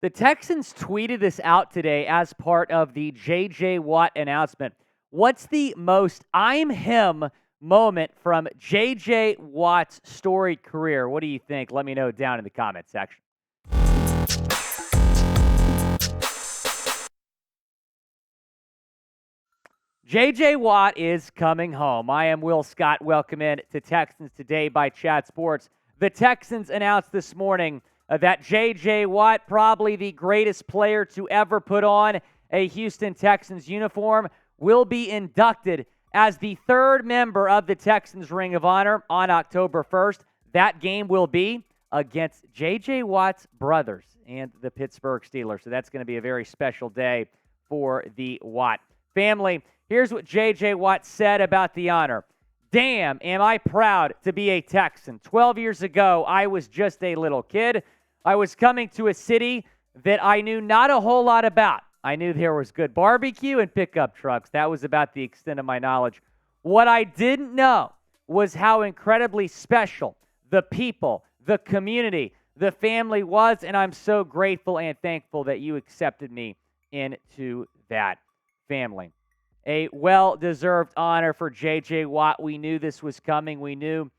The Texans tweeted this out today as part of the J.J. Watt announcement. What's the most I'm him moment from J.J. Watt's storied career? What do you think? Let me know down in the comment section. J.J. Watt is coming home. I am Will Scott. Welcome in to Texans Today by Chat Sports. The Texans announced this morning that J.J. Watt, probably the greatest player to ever put on a Houston Texans uniform, will be inducted as the third member of the Texans Ring of Honor on October 1st. That game will be against J.J. Watt's brothers and the Pittsburgh Steelers. So that's going to be a very special day for the Watt family. Here's what J.J. Watt said about the honor. Damn, am I proud to be a Texan. 12 years ago, I was just a little kid. I was coming to a city that I knew not a whole lot about. I knew there was good barbecue and pickup trucks. That was about the extent of my knowledge. What I didn't know was how incredibly special the people, the community, the family was, and I'm so grateful and thankful that you accepted me into that family. A well-deserved honor for J.J. Watt. We knew this was coming. We've known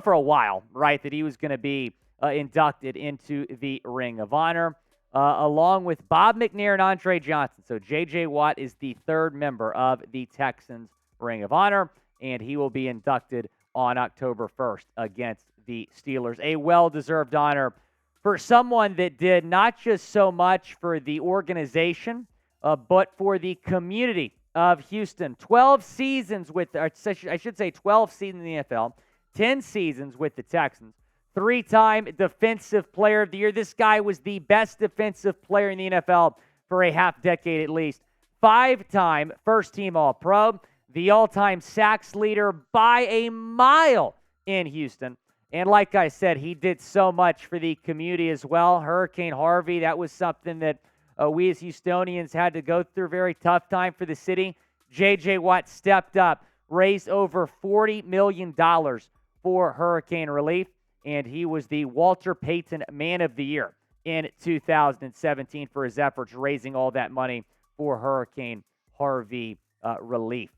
for a while, right, that he was going to be inducted into the Ring of Honor, along with Bob McNair and Andre Johnson. So J.J. Watt is the third member of the Texans Ring of Honor, and he will be inducted on October 1st against the Steelers. A well-deserved honor for someone that did not just so much for the organization, but for the community of Houston. 12 seasons with, I should say 12 seasons in the NFL, 10 seasons with the Texans. 3-time Defensive Player of the Year. This guy was the best defensive player in the NFL for a half decade at least. 5-time first-team All-Pro. The all-time sacks leader by a mile in Houston. And like I said, he did so much for the community as well. Hurricane Harvey, that was something that we as Houstonians had to go through. A very tough time for the city. J.J. Watt stepped up, raised over $40 million for hurricane relief, and he was the Walter Payton Man of the Year in 2017 for his efforts raising all that money for Hurricane Harvey relief.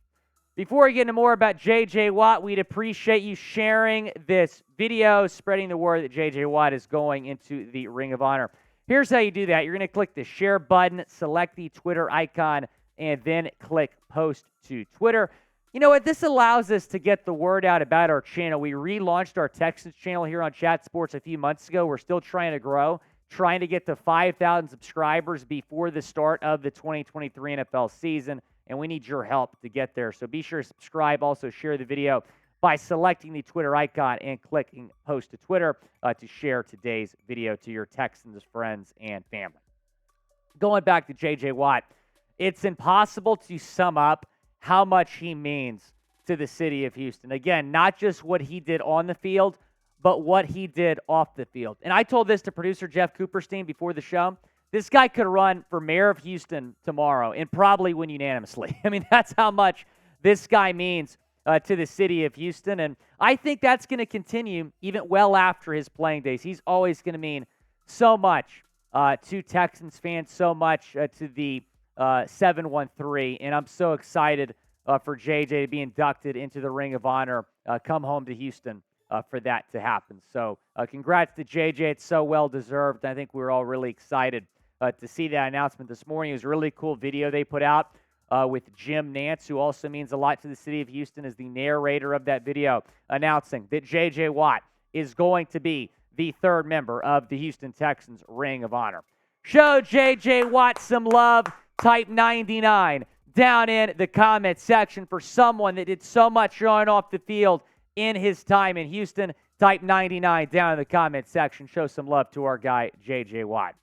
Before we get into more about J.J. Watt, we'd appreciate you sharing this video, spreading the word that J.J. Watt is going into the Ring of Honor. Here's how you do that. You're going to click the share button, select the Twitter icon, and then click post to Twitter. You know what? This allows us to get the word out about our channel. We relaunched our Texans channel here on Chat Sports a few months ago. We're still trying to grow, trying to get to 5,000 subscribers before the start of the 2023 NFL season, and we need your help to get there. So be sure to subscribe. Also share the video by selecting the Twitter icon and clicking post to Twitter to share today's video to your Texans friends and family. Going back to J.J. Watt, it's impossible to sum up how much he means to the city of Houston. Again, not just what he did on the field, but what he did off the field. And I told this to producer Jeff Cooperstein before the show. This guy could run for mayor of Houston tomorrow and probably win unanimously. I mean, that's how much this guy means to the city of Houston. And I think that's going to continue even well after his playing days. He's always going to mean so much to Texans fans, so much to the 713. And I'm so excited for JJ to be inducted into the Ring of Honor, come home to Houston for that to happen. So congrats to JJ. It's so well-deserved. I think we're all really excited to see that announcement this morning. It was a really cool video they put out with Jim Nance, who also means a lot to the city of Houston, as the narrator of that video, announcing that J.J. Watt is going to be the third member of the Houston Texans Ring of Honor. Show J.J. Watt some love. Type 99 down in the comment section for someone that did so much on off the field in his time in Houston. Type 99 down in the comment section. Show some love to our guy, J.J. Watt.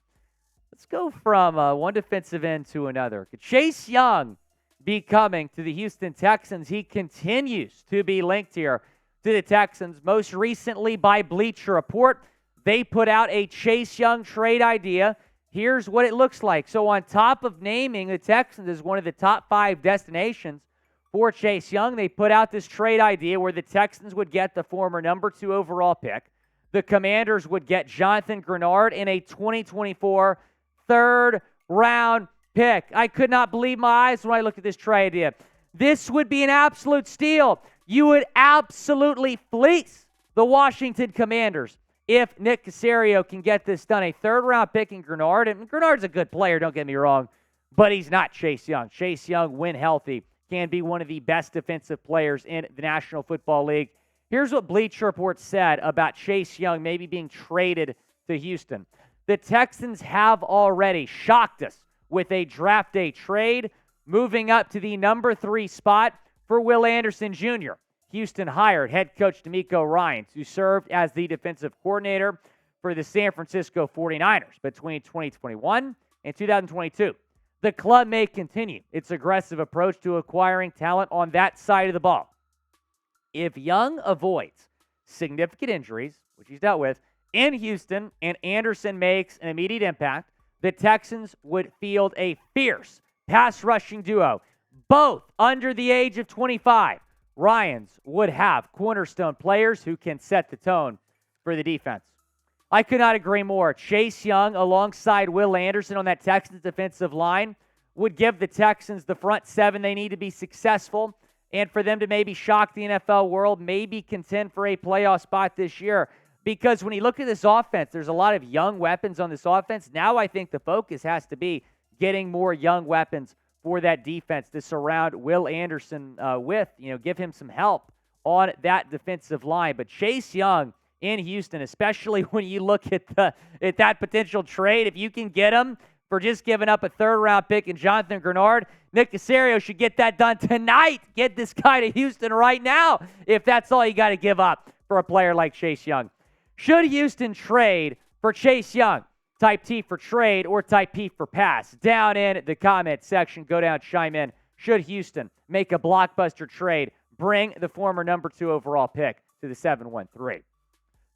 Let's go from one defensive end to another. Could Chase Young be coming to the Houston Texans? He continues to be linked here to the Texans, most recently by Bleacher Report. They put out a Chase Young trade idea. Here's what it looks like. So on top of naming the Texans as one of the top 5 destinations for Chase Young, they put out this trade idea where the Texans would get the former number 2 overall pick. The Commanders would get Jonathan Grenard in a 2024 third-round pick. I could not believe my eyes when I looked at this trade idea. This would be an absolute steal. You would absolutely fleece the Washington Commanders if Nick Caserio can get this done. A third-round pick in Grenard, and Grenard's a good player, don't get me wrong, but he's not Chase Young. Chase Young, when healthy, can be one of the best defensive players in the National Football League. Here's what Bleacher Report said about Chase Young maybe being traded to Houston. The Texans have already shocked us with a draft day trade, moving up to the number 3 spot for Will Anderson Jr. Houston hired head coach DeMeco Ryans, who served as the defensive coordinator for the San Francisco 49ers between 2021 and 2022. The club may continue its aggressive approach to acquiring talent on that side of the ball. If Young avoids significant injuries, which he's dealt with, in Houston, and Anderson makes an immediate impact, the Texans would field a fierce pass-rushing duo, both under the age of 25. Ryans would have cornerstone players who can set the tone for the defense. I could not agree more. Chase Young alongside Will Anderson on that Texans defensive line would give the Texans the front 7 they need to be successful and for them to maybe shock the NFL world, maybe contend for a playoff spot this year. Because when you look at this offense, there's a lot of young weapons on this offense. Now I think the focus has to be getting more young weapons for that defense to surround Will Anderson with, give him some help on that defensive line. But Chase Young in Houston, especially when you look at that potential trade, if you can get him for just giving up a third-round pick in Jonathan Grenard, Nick Caserio should get that done tonight. Get this guy to Houston right now if that's all you got to give up for a player like Chase Young. Should Houston trade for Chase Young? Type T for trade or type P for pass. Down in the comment section, go down, chime in. Should Houston make a blockbuster trade, bring the former number 2 overall pick to the 7-1-3?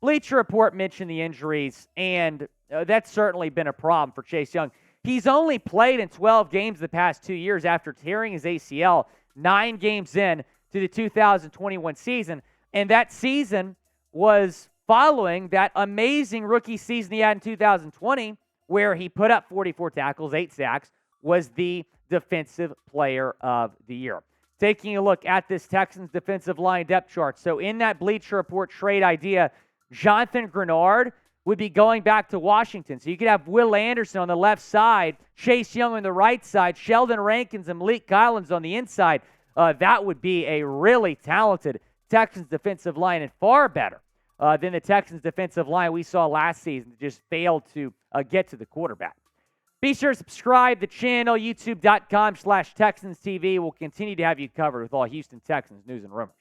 Bleacher Report mentioned the injuries, and that's certainly been a problem for Chase Young. He's only played in 12 games the past 2 years after tearing his ACL 9 games in to the 2021 season, and that season was following that amazing rookie season he had in 2020, where he put up 44 tackles, 8 sacks, was the Defensive Player of the Year. Taking a look at this Texans defensive line depth chart. So in that Bleacher Report trade idea, Jonathan Grenard would be going back to Washington. So you could have Will Anderson on the left side, Chase Young on the right side, Sheldon Rankins and Malik Collins on the inside. That would be a really talented Texans defensive line and far better than the Texans defensive line we saw last season that just failed to get to the quarterback. Be sure to subscribe to the channel, youtube.com/TexansTV. We'll continue to have you covered with all Houston Texans news and rumors.